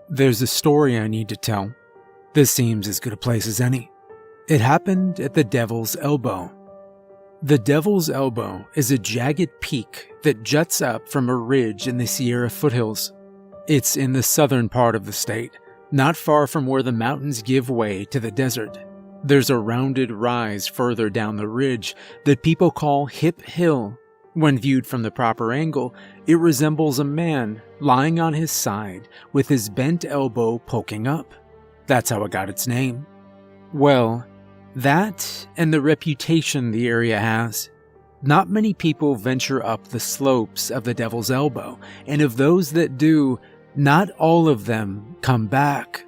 There's a story I need to tell. This seems as good a place as any. It happened at the Devil's Elbow. The Devil's Elbow is a jagged peak that juts up from a ridge in the Sierra foothills. It's in the southern part of the state, not far from where the mountains give way to the desert. There's a rounded rise further down the ridge that people call Hip Hill. When viewed from the proper angle, it resembles a man lying on his side with his bent elbow poking up. That's how it got its name. Well, that and the reputation the area has. Not many people venture up the slopes of the Devil's Elbow, and of those that do, not all of them come back.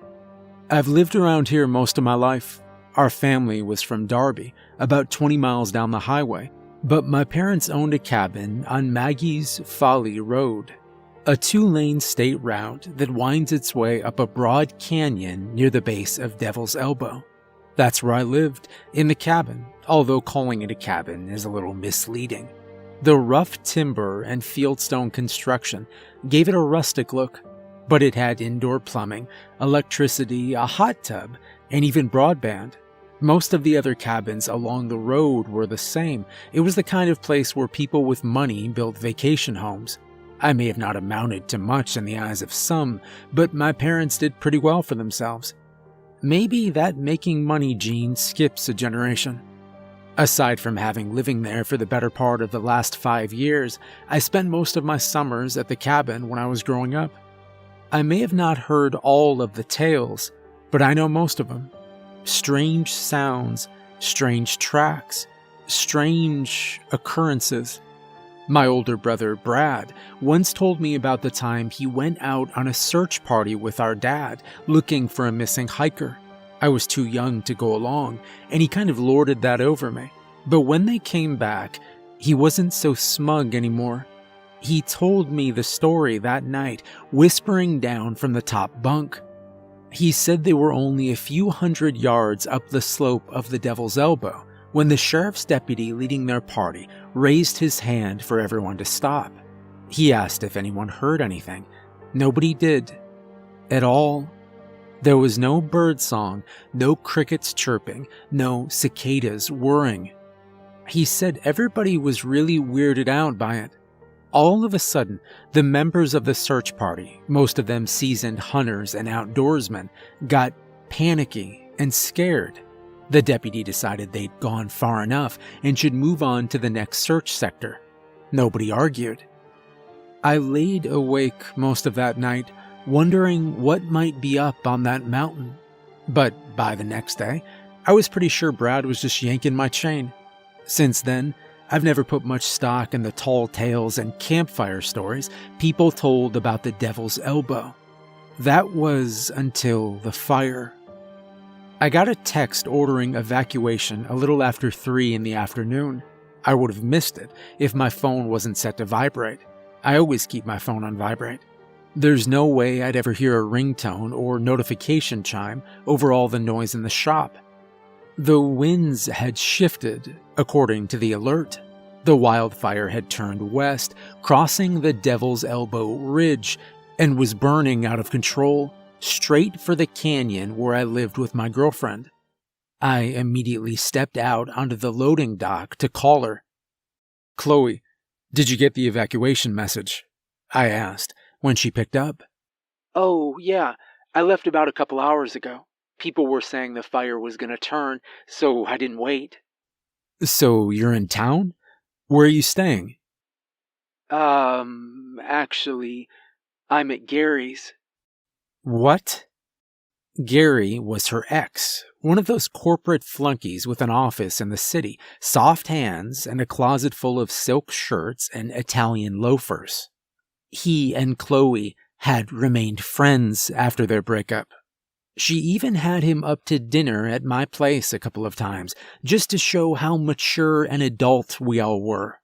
I've lived around here most of my life. Our family was from Darby, about 20 miles down the highway, but my parents owned a cabin on Maggie's Folly Road, a 2-lane state route that winds its way up a broad canyon near the base of Devil's Elbow. That's where I lived, in the cabin, although calling it a cabin is a little misleading. The rough timber and fieldstone construction gave it a rustic look, but it had indoor plumbing, electricity, a hot tub, and even broadband. Most of the other cabins along the road were the same. It was the kind of place where people with money built vacation homes. I may have not amounted to much in the eyes of some, but my parents did pretty well for themselves. Maybe that making money gene skips a generation. Aside from having living there for the better part of the last 5 years, I spent most of my summers at the cabin when I was growing up. I may have not heard all of the tales, but I know most of them. Strange sounds, strange tracks, strange occurrences. My older brother, Brad, once told me about the time he went out on a search party with our dad, looking for a missing hiker. I was too young to go along, and he kind of lorded that over me. But when they came back, he wasn't so smug anymore. He told me the story that night, whispering down from the top bunk. He said they were only a few hundred yards up the slope of the Devil's Elbow when the sheriff's deputy leading their party raised his hand for everyone to stop. He asked if anyone heard anything. Nobody did. At all. There was no birdsong, no crickets chirping, no cicadas whirring. He said everybody was really weirded out by it. All of a sudden, the members of the search party, most of them seasoned hunters and outdoorsmen, got panicky and scared. The deputy decided they'd gone far enough and should move on to the next search sector. Nobody argued. I laid awake most of that night, wondering what might be up on that mountain. But by the next day, I was pretty sure Brad was just yanking my chain. Since then, I've never put much stock in the tall tales and campfire stories people told about the Devil's Elbow. That was until the fire. I got a text ordering evacuation a little after 3 in the afternoon. I would have missed it if my phone wasn't set to vibrate. I always keep my phone on vibrate. There's no way I'd ever hear a ringtone or notification chime over all the noise in the shop. The winds had shifted, according to the alert. The wildfire had turned west, crossing the Devil's Elbow Ridge, and was burning out of control, straight for the canyon where I lived with my girlfriend. I immediately stepped out onto the loading dock to call her. "Chloe, did you get the evacuation message?" I asked when she picked up. "Oh, yeah, I left about a couple hours ago. People were saying the fire was going to turn, so I didn't wait." "So you're in town? Where are you staying?" Actually, I'm at Gary's." "What?" Gary was her ex, one of those corporate flunkies with an office in the city, soft hands, and a closet full of silk shirts and Italian loafers. He and Chloe had remained friends after their breakup. She even had him up to dinner at my place a couple of times, just to show how mature and adult we all were.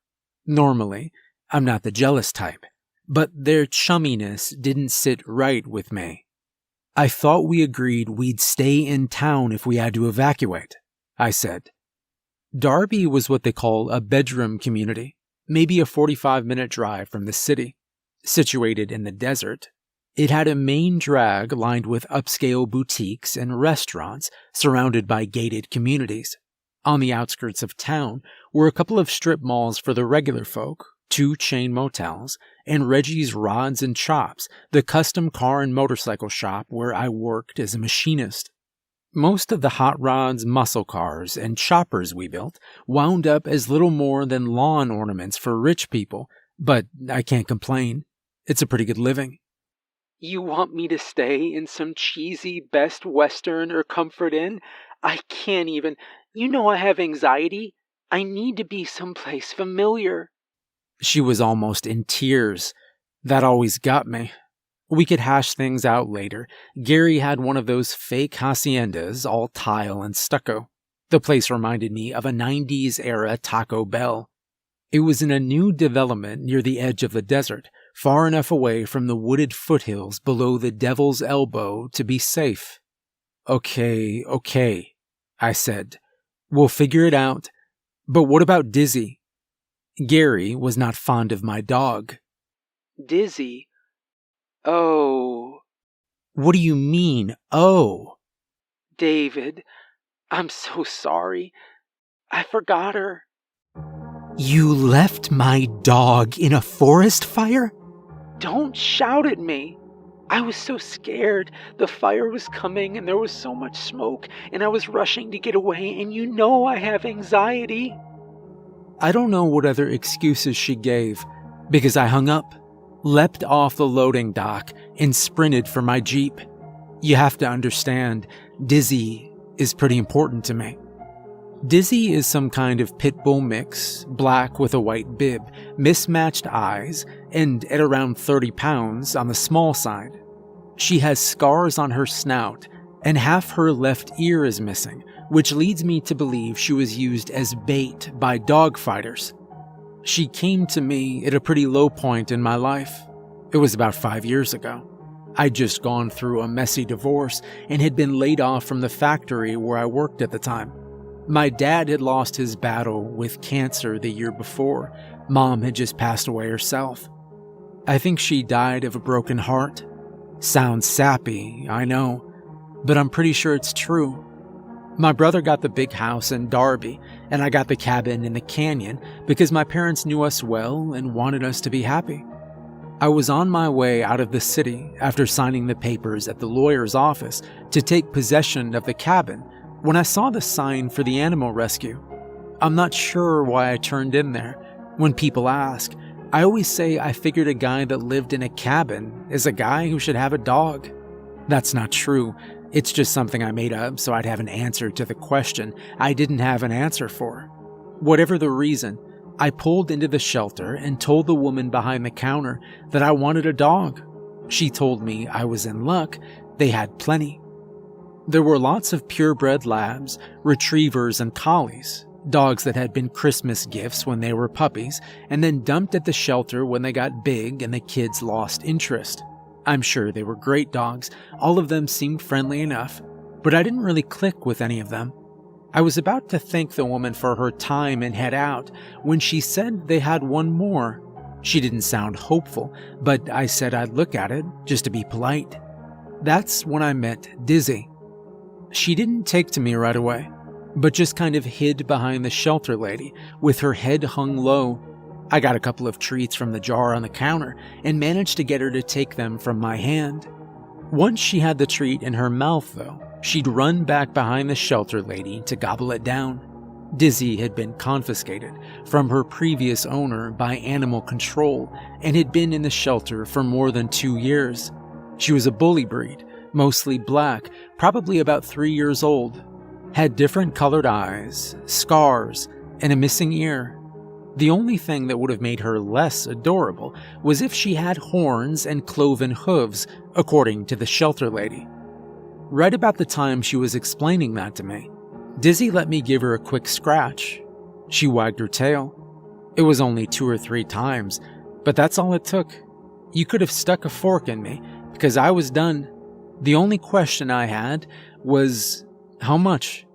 Normally, I'm not the jealous type, but their chumminess didn't sit right with me. "I thought we agreed we'd stay in town if we had to evacuate," I said. Darby was what they call a bedroom community, maybe a 45-minute drive from the city. Situated in the desert, It had a main drag lined with upscale boutiques and restaurants surrounded by gated communities. On the outskirts of town were a couple of strip malls for the regular folk, 2 chain motels, and Reggie's Rods and Chops, the custom car and motorcycle shop where I worked as a machinist. Most of the hot rods, muscle cars, and choppers we built wound up as little more than lawn ornaments for rich people, but I can't complain. It's a pretty good living. You want me to stay in some cheesy Best Western or Comfort Inn? I can't even. You know I have anxiety. I need to be someplace familiar. She was almost in tears. That always got me. We could hash things out later. Gary had one of those fake haciendas, all tile and stucco. The place reminded me of a 90s-era Taco Bell. It was in a new development near the edge of the desert, far enough away from the wooded foothills below the Devil's Elbow to be safe. Okay, I said. We'll figure it out. But what about Dizzy? Gary was not fond of my dog. Dizzy? Oh. What do you mean, oh? David, I'm so sorry. I forgot her. You left my dog in a forest fire? Don't shout at me. I was so scared. The fire was coming and there was so much smoke and I was rushing to get away, and you know I have anxiety. I don't know what other excuses she gave, because I hung up, leapt off the loading dock, and sprinted for my Jeep. You have to understand, Dizzy is pretty important to me. Dizzy is some kind of pit bull mix, black with a white bib, mismatched eyes, and at around 30 pounds on the small side. She has scars on her snout, and half her left ear is missing, which leads me to believe she was used as bait by dog fighters. She came to me at a pretty low point in my life. It was about 5 years ago. I'd just gone through a messy divorce and had been laid off from the factory where I worked at the time. My dad had lost his battle with cancer the year before. Mom had just passed away herself. I think she died of a broken heart. Sounds sappy, I know, but I'm pretty sure it's true. My brother got the big house in Darby, and I got the cabin in the canyon because my parents knew us well and wanted us to be happy. I was on my way out of the city after signing the papers at the lawyer's office to take possession of the cabin when I saw the sign for the animal rescue. I'm not sure why I turned in there. When people ask, I always say I figured a guy that lived in a cabin is a guy who should have a dog. That's not true. It's just something I made up so I'd have an answer to the question I didn't have an answer for. Whatever the reason, I pulled into the shelter and told the woman behind the counter that I wanted a dog. She told me I was in luck. They had plenty. There were lots of purebred labs, retrievers, and collies, dogs that had been Christmas gifts when they were puppies and then dumped at the shelter when they got big and the kids lost interest. I'm sure they were great dogs. All of them seemed friendly enough, but I didn't really click with any of them. I was about to thank the woman for her time and head out when she said they had one more. She didn't sound hopeful, but I said I'd look at it just to be polite. That's when I met Dizzy. She didn't take to me right away, but just kind of hid behind the shelter lady with her head hung low. I got a couple of treats from the jar on the counter and managed to get her to take them from my hand. Once she had the treat in her mouth, though, she'd run back behind the shelter lady to gobble it down. Dizzy had been confiscated from her previous owner by animal control and had been in the shelter for more than 2 years. She was a bully breed, mostly black, probably about 3 years old. Had different colored eyes, scars, and a missing ear. The only thing that would have made her less adorable was if she had horns and cloven hooves, according to the shelter lady. Right about the time she was explaining that to me, Dizzy let me give her a quick scratch. She wagged her tail. It was only 2 or 3 times, but that's all it took. You could have stuck a fork in me, because I was done. The only question I had was, how much?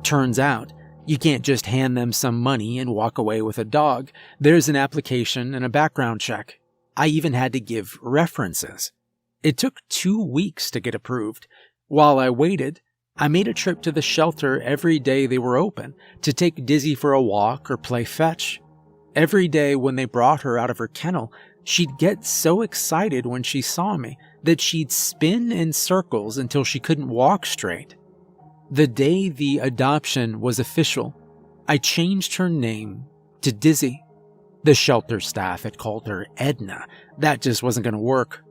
Turns out, you can't just hand them some money and walk away with a dog. There's an application and a background check. I even had to give references. It took 2 weeks to get approved. While I waited, I made a trip to the shelter every day they were open to take Dizzy for a walk or play fetch. Every day when they brought her out of her kennel, she'd get so excited when she saw me that she'd spin in circles until she couldn't walk straight. The day the adoption was official, I changed her name to Dizzy. The shelter staff had called her Edna. That just wasn't going to work.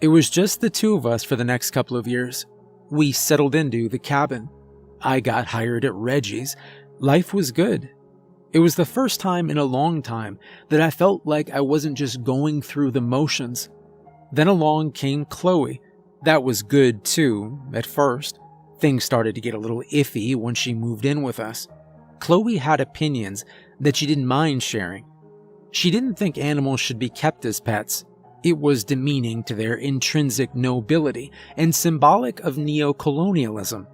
It was just the two of us for the next couple of years. We settled into the cabin. I got hired at Reggie's. Life was good. It was the first time in a long time that I felt like I wasn't just going through the motions. Then along came Chloe. That was good too, at first. Things started to get a little iffy when she moved in with us. Chloe had opinions that she didn't mind sharing. She didn't think animals should be kept as pets. It was demeaning to their intrinsic nobility and symbolic of neo-colonialism.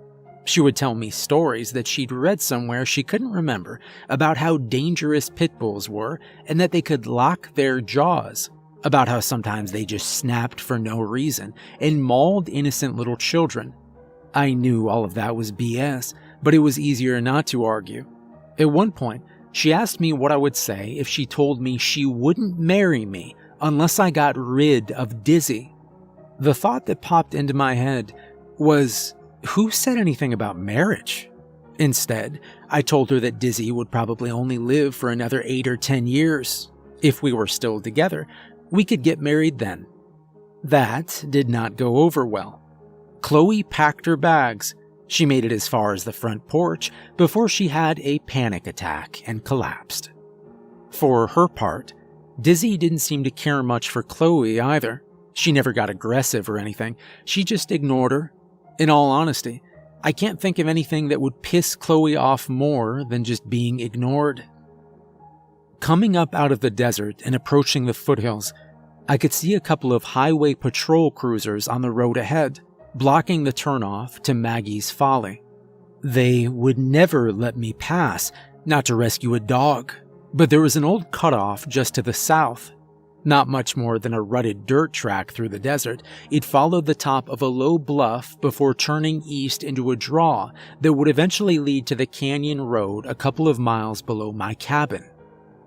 She would tell me stories that she'd read somewhere she couldn't remember about how dangerous pit bulls were and that they could lock their jaws, about how sometimes they just snapped for no reason and mauled innocent little children. I knew all of that was BS, but it was easier not to argue. At one point, she asked me what I would say if she told me she wouldn't marry me unless I got rid of Dizzy. The thought that popped into my head was, who said anything about marriage? Instead, I told her that Dizzy would probably only live for another 8 or 10 years. If we were still together, we could get married then. That did not go over well. Chloe packed her bags. She made it as far as the front porch before she had a panic attack and collapsed. For her part, Dizzy didn't seem to care much for Chloe either. She never got aggressive or anything. She just ignored her. In all honesty, I can't think of anything that would piss Chloe off more than just being ignored. Coming up out of the desert and approaching the foothills, I could see a couple of highway patrol cruisers on the road ahead, blocking the turnoff to Maggie's Folly. They would never let me pass, not to rescue a dog. But there was an old cutoff just to the south. Not much more than a rutted dirt track through the desert, it followed the top of a low bluff before turning east into a draw that would eventually lead to the canyon road a couple of miles below my cabin.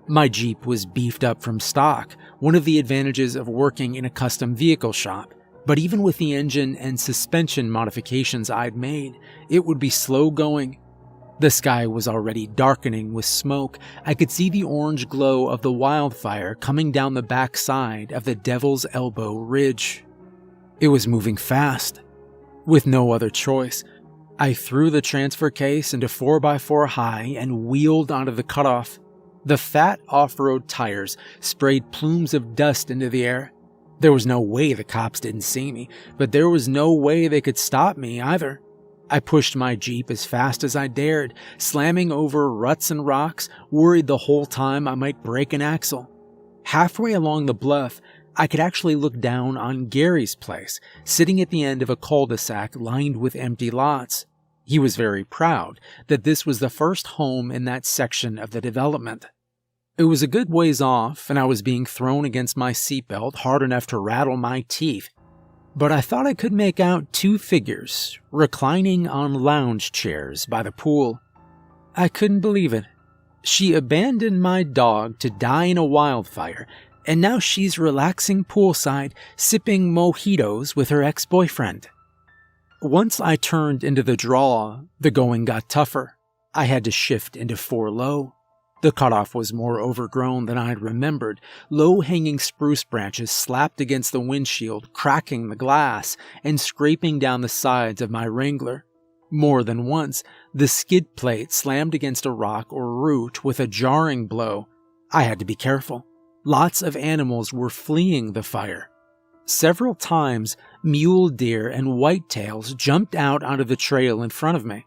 My Jeep was beefed up from stock, one of the advantages of working in a custom vehicle shop. But even with the engine and suspension modifications I'd made, it would be slow going. The sky was already darkening with smoke. I could see the orange glow of the wildfire coming down the back side of the Devil's Elbow Ridge. It was moving fast. With no other choice, I threw the transfer case into 4x4 high and wheeled onto the cutoff. The fat off-road tires sprayed plumes of dust into the air. There was no way the cops didn't see me, but there was no way they could stop me either. I pushed my Jeep as fast as I dared, slamming over ruts and rocks, worried the whole time I might break an axle. Halfway along the bluff, I could actually look down on Gary's place, sitting at the end of a cul-de-sac lined with empty lots. He was very proud that this was the first home in that section of the development. It was a good ways off, and I was being thrown against my seatbelt hard enough to rattle my teeth. But I thought I could make out 2 figures reclining on lounge chairs by the pool. I couldn't believe it. She abandoned my dog to die in a wildfire, and now she's relaxing poolside, sipping mojitos with her ex-boyfriend. Once I turned into the draw, the going got tougher. I had to shift into 4 low. The cutoff was more overgrown than I'd remembered. Low-hanging spruce branches slapped against the windshield, cracking the glass and scraping down the sides of my Wrangler. More than once, the skid plate slammed against a rock or root with a jarring blow. I had to be careful. Lots of animals were fleeing the fire. Several times, mule deer and whitetails jumped out onto the trail in front of me.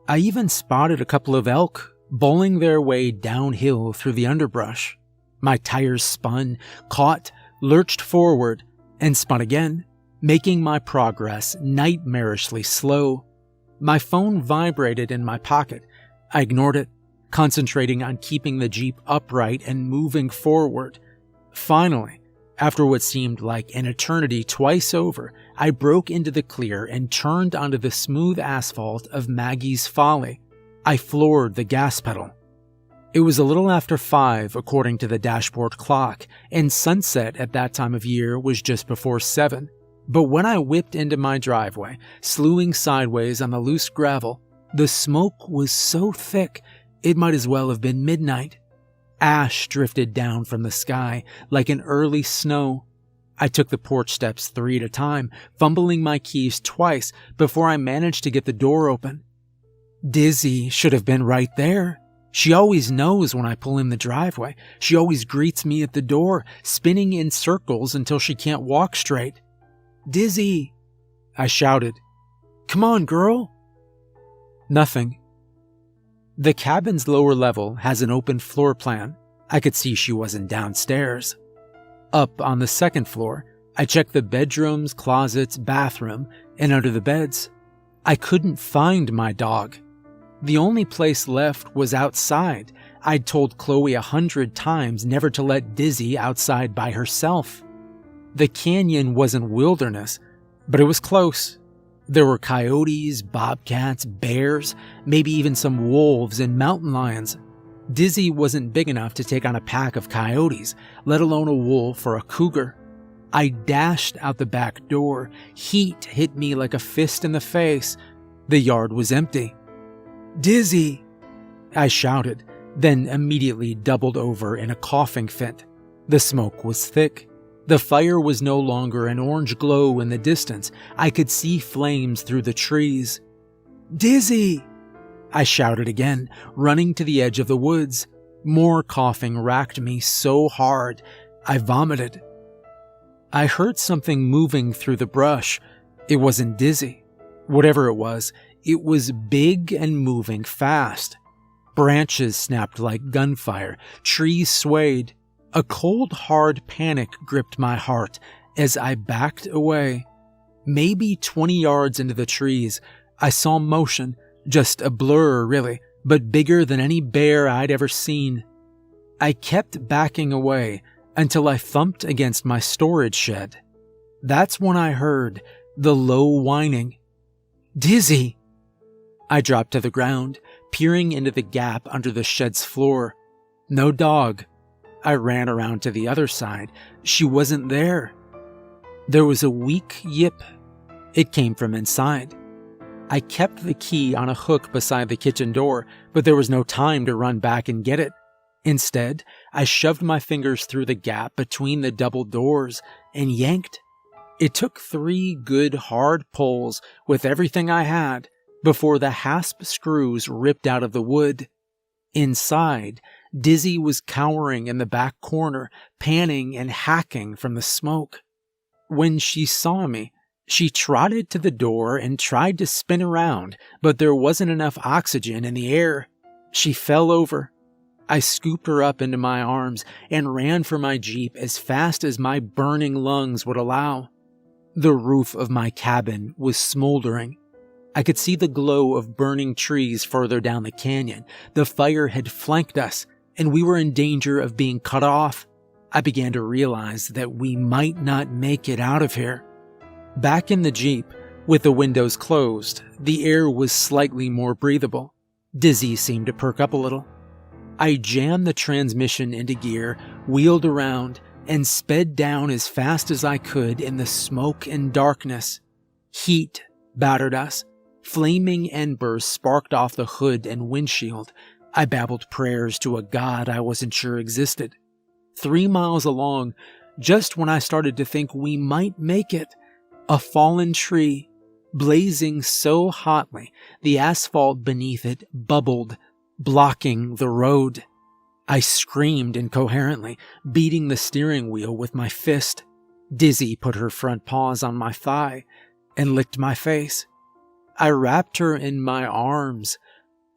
I even spotted a couple of elk bowling their way downhill through the underbrush. My tires spun, caught, lurched forward, and spun again, making my progress nightmarishly slow. My phone vibrated in my pocket. I ignored it, concentrating on keeping the Jeep upright and moving forward. Finally, After what seemed like an eternity twice over, I broke into the clear and turned onto the smooth asphalt of Maggie's Folly. I floored the gas pedal. It was a little after 5 according to the dashboard clock, and sunset at that time of year was just before 7. But when I whipped into my driveway, slewing sideways on the loose gravel, the smoke was so thick it might as well have been midnight. Ash drifted down from the sky like an early snow. I took the porch steps 3 at a time, fumbling my keys twice before I managed to get the door open. Dizzy should have been right there. She always knows when I pull in the driveway. She always greets me at the door, spinning in circles until she can't walk straight. "Dizzy!" I shouted. "Come on, girl!" Nothing. The cabin's lower level has an open floor plan. I could see she wasn't downstairs. Up on the second floor, I checked the bedrooms, closets, bathroom, and under the beds. I couldn't find my dog. The only place left was outside. I'd told Chloe 100 times never to let Dizzy outside by herself. The canyon wasn't wilderness, but it was close. There were coyotes, bobcats, bears, maybe even some wolves and mountain lions. Dizzy wasn't big enough to take on a pack of coyotes, let alone a wolf or a cougar. I dashed out the back door. Heat hit me like a fist in the face. The yard was empty. "Dizzy!" I shouted, then immediately doubled over in a coughing fit. The smoke was thick. The fire was no longer an orange glow in the distance. I could see flames through the trees. "Dizzy!" I shouted again, running to the edge of the woods. More coughing racked me so hard, I vomited. I heard something moving through the brush. It wasn't Dizzy. Whatever it was big and moving fast. Branches snapped like gunfire. Trees swayed. A cold, hard panic gripped my heart as I backed away. Maybe 20 yards into the trees, I saw motion, just a blur really, but bigger than any bear I'd ever seen. I kept backing away until I thumped against my storage shed. That's when I heard the low whining. "Dizzy!" I dropped to the ground, peering into the gap under the shed's floor. No dog. I ran around to the other side. She wasn't there. There was a weak yip. It came from inside. I kept the key on a hook beside the kitchen door, but there was no time to run back and get it. Instead, I shoved my fingers through the gap between the double doors and yanked. It took 3 good hard pulls with everything I had before the hasp screws ripped out of the wood. Inside, Dizzy was cowering in the back corner, panning and hacking from the smoke. When she saw me, she trotted to the door and tried to spin around, but there wasn't enough oxygen in the air. She fell over. I scooped her up into my arms and ran for my Jeep as fast as my burning lungs would allow. The roof of my cabin was smoldering. I could see the glow of burning trees further down the canyon. The fire had flanked us, and we were in danger of being cut off. I began to realize that we might not make it out of here. Back in the Jeep, with the windows closed, the air was slightly more breathable. Dizzy seemed to perk up a little. I jammed the transmission into gear, wheeled around, and sped down as fast as I could in the smoke and darkness. Heat battered us. Flaming embers sparked off the hood and windshield. I babbled prayers to a god I wasn't sure existed. 3 miles along, just when I started to think we might make it, a fallen tree, blazing so hotly the asphalt beneath it bubbled, blocking the road. I screamed incoherently, beating the steering wheel with my fist. Dizzy put her front paws on my thigh and licked my face. I wrapped her in my arms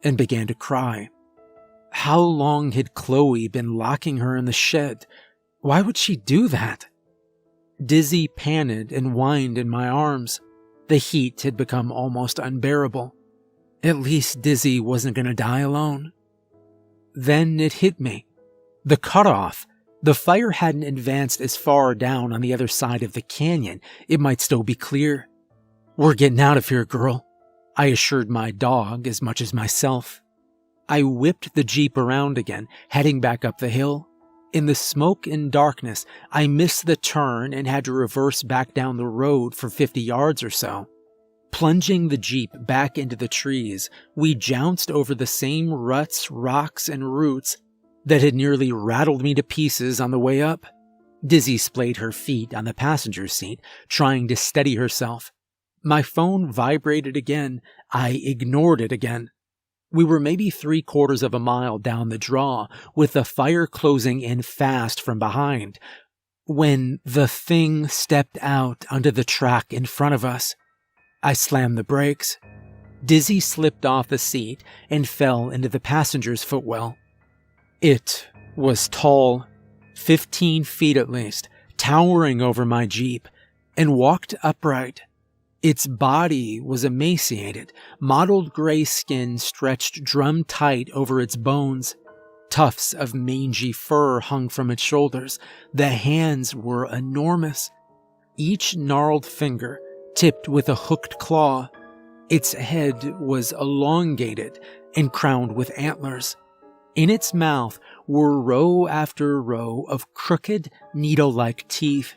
and began to cry. How long had Chloe been locking her in the shed? Why would she do that? Dizzy panted and whined in my arms. The heat had become almost unbearable. At least Dizzy wasn't going to die alone. Then it hit me. The cutoff The fire hadn't advanced as far down on the other side of the canyon. It might still be clear. "We're getting out of here, girl," I assured my dog as much as myself. I whipped the Jeep around again, heading back up the hill. In the smoke and darkness, I missed the turn and had to reverse back down the road for 50 yards or so. Plunging the Jeep back into the trees, we jounced over the same ruts, rocks, and roots that had nearly rattled me to pieces on the way up. Dizzy splayed her feet on the passenger seat, trying to steady herself. My phone vibrated again. I ignored it again. We were maybe 3/4 of a mile down the draw, with the fire closing in fast from behind, when the thing stepped out onto the track in front of us. I slammed the brakes. Dizzy slipped off the seat and fell into the passenger's footwell. It was tall, 15 feet at least, towering over my Jeep, and walked upright. Its body was emaciated, mottled gray skin stretched drum-tight over its bones. Tufts of mangy fur hung from its shoulders. The hands were enormous, each gnarled finger tipped with a hooked claw. Its head was elongated and crowned with antlers. In its mouth were row after row of crooked, needle-like teeth.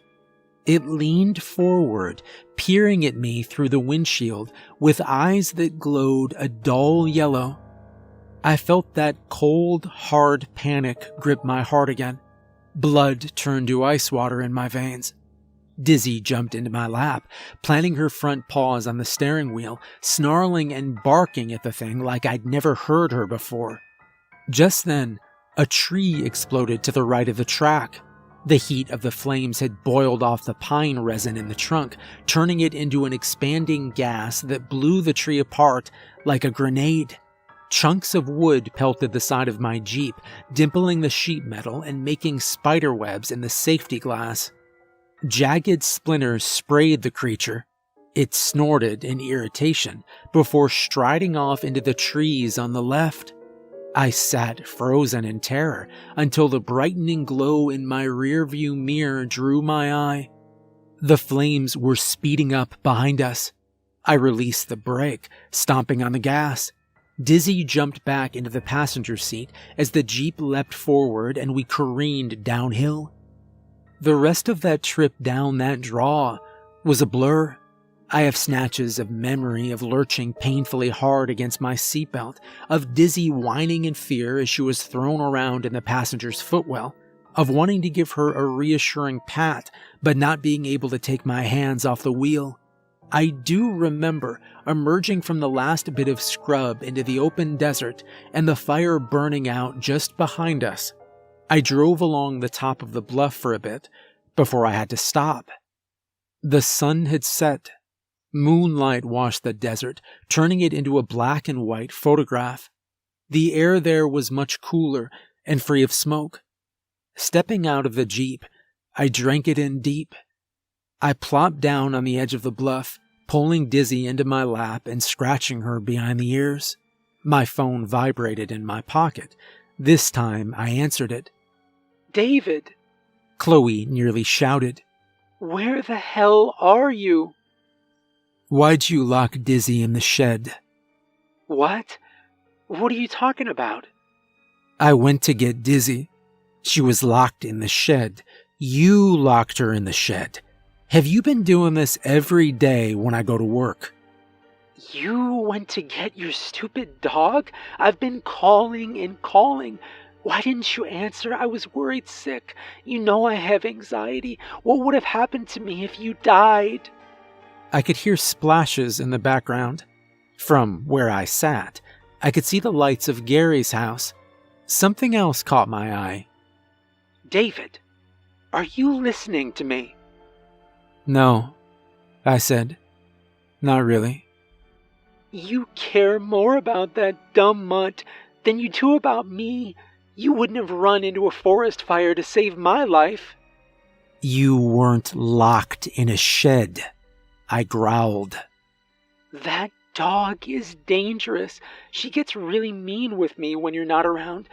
It leaned forward, peering at me through the windshield with eyes that glowed a dull yellow. I felt that cold, hard panic grip my heart again. Blood turned to ice water in my veins. Dizzy jumped into my lap, planting her front paws on the steering wheel, snarling and barking at the thing like I'd never heard her before. Just then, a tree exploded to the right of the track. The heat of the flames had boiled off the pine resin in the trunk, turning it into an expanding gas that blew the tree apart like a grenade. Chunks of wood pelted the side of my Jeep, dimpling the sheet metal and making spider webs in the safety glass. Jagged splinters sprayed the creature. It snorted in irritation before striding off into the trees on the left. I sat frozen in terror until the brightening glow in my rearview mirror drew my eye. The flames were speeding up behind us. I released the brake, stomping on the gas. Dizzy jumped back into the passenger seat as the Jeep leapt forward and we careened downhill. The rest of that trip down that draw was a blur. I have snatches of memory of lurching painfully hard against my seatbelt, of Dizzy whining in fear as she was thrown around in the passenger's footwell, of wanting to give her a reassuring pat but not being able to take my hands off the wheel. I do remember emerging from the last bit of scrub into the open desert and the fire burning out just behind us. I drove along the top of the bluff for a bit before I had to stop. The sun had set. Moonlight washed the desert, turning it into a black and white photograph. The air there was much cooler and free of smoke. Stepping out of the Jeep, I drank it in deep. I plopped down on the edge of the bluff, pulling Dizzy into my lap and scratching her behind the ears. My phone vibrated in my pocket. This time I answered it. "David," Chloe nearly shouted. "where the hell are you?" "Why'd you lock Dizzy in the shed?" "What? What are you talking about?" "I went to get Dizzy. She was locked in the shed. You locked her in the shed. Have you been doing this every day when I go to work?" "You went to get your stupid dog? I've been calling and calling. Why didn't you answer? I was worried sick. You know I have anxiety. What would have happened to me if you died?" I could hear splashes in the background. From where I sat, I could see the lights of Gary's house. Something else caught my eye. "David, are you listening to me?" "No," I said. "Not really." "You care more about that dumb mutt than you do about me. You wouldn't have run into a forest fire to save my life." "You weren't locked in a shed," I growled. "That dog is dangerous. She gets really mean with me when you're not around.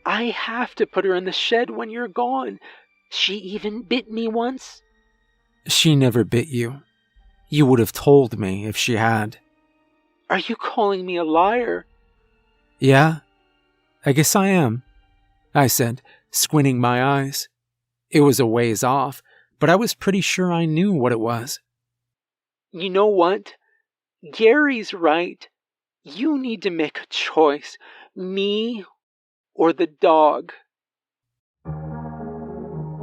I have to put her in the shed when you're gone. She even bit me once. She never bit you. You would have told me if she had. Are you calling me a liar? Yeah, I guess I am, I said, squinting my eyes. It was a ways off, but I was pretty sure I knew what it was. You know what? Gary's right. You need to make a choice. Me or the dog.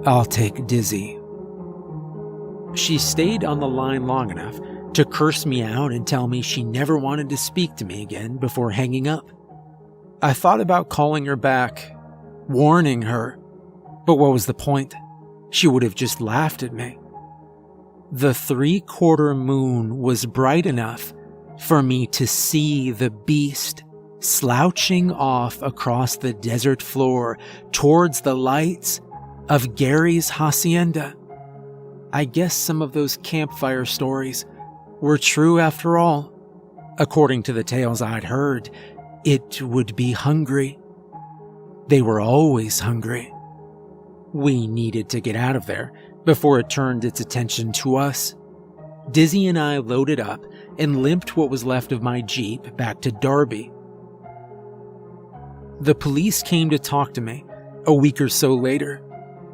I'll take Dizzy. She stayed on the line long enough to curse me out and tell me she never wanted to speak to me again before hanging up. I thought about calling her back, warning her, but what was the point? She would have just laughed at me. The 3/4 moon was bright enough for me to see the beast slouching off across the desert floor towards the lights of Gary's hacienda. I guess some of those campfire stories were true after all. According to the tales I'd heard, it would be hungry. They were always hungry. We needed to get out of there before it turned its attention to us. Dizzy and I loaded up and limped what was left of my Jeep back to Darby. The police came to talk to me a week or so later.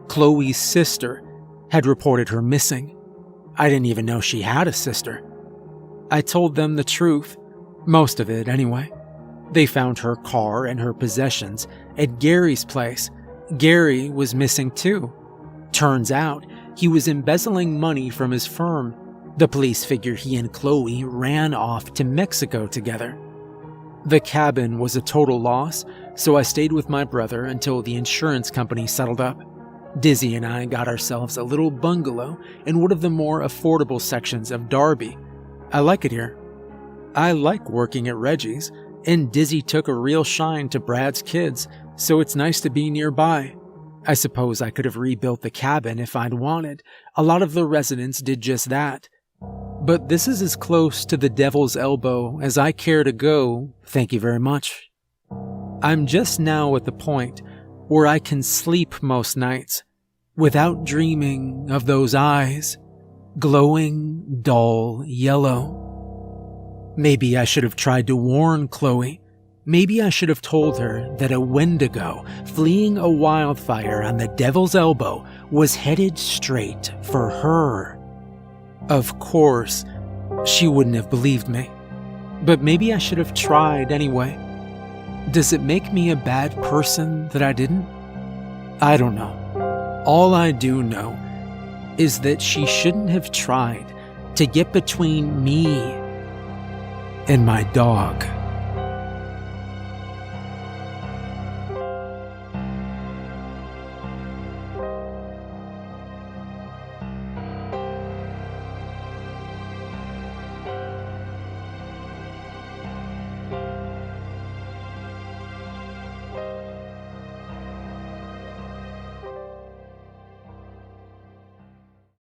Chloe's sister had reported her missing. I didn't even know she had a sister. I told them the truth, most of it anyway. They found her car and her possessions at Gary's place. Gary was missing too. Turns out he was embezzling money from his firm. The police figure he and Chloe ran off to Mexico together. The cabin was a total loss, so I stayed with my brother until the insurance company settled up. Dizzy and I got ourselves a little bungalow in one of the more affordable sections of Darby. I like it here. I like working at Reggie's, and Dizzy took a real shine to Brad's kids, so it's nice to be nearby. I suppose I could have rebuilt the cabin if I'd wanted. A lot of the residents did just that. But this is as close to the Devil's Elbow as I care to go, thank you very much. I'm just now at the point where I can sleep most nights without dreaming of those eyes, glowing dull yellow. Maybe I should have tried to warn Chloe. Maybe I should have told her that a Wendigo fleeing a wildfire on the Devil's Elbow was headed straight for her. Of course, she wouldn't have believed me. But maybe I should have tried anyway. Does it make me a bad person that I didn't? I don't know. All I do know is that she shouldn't have tried to get between me and my dog.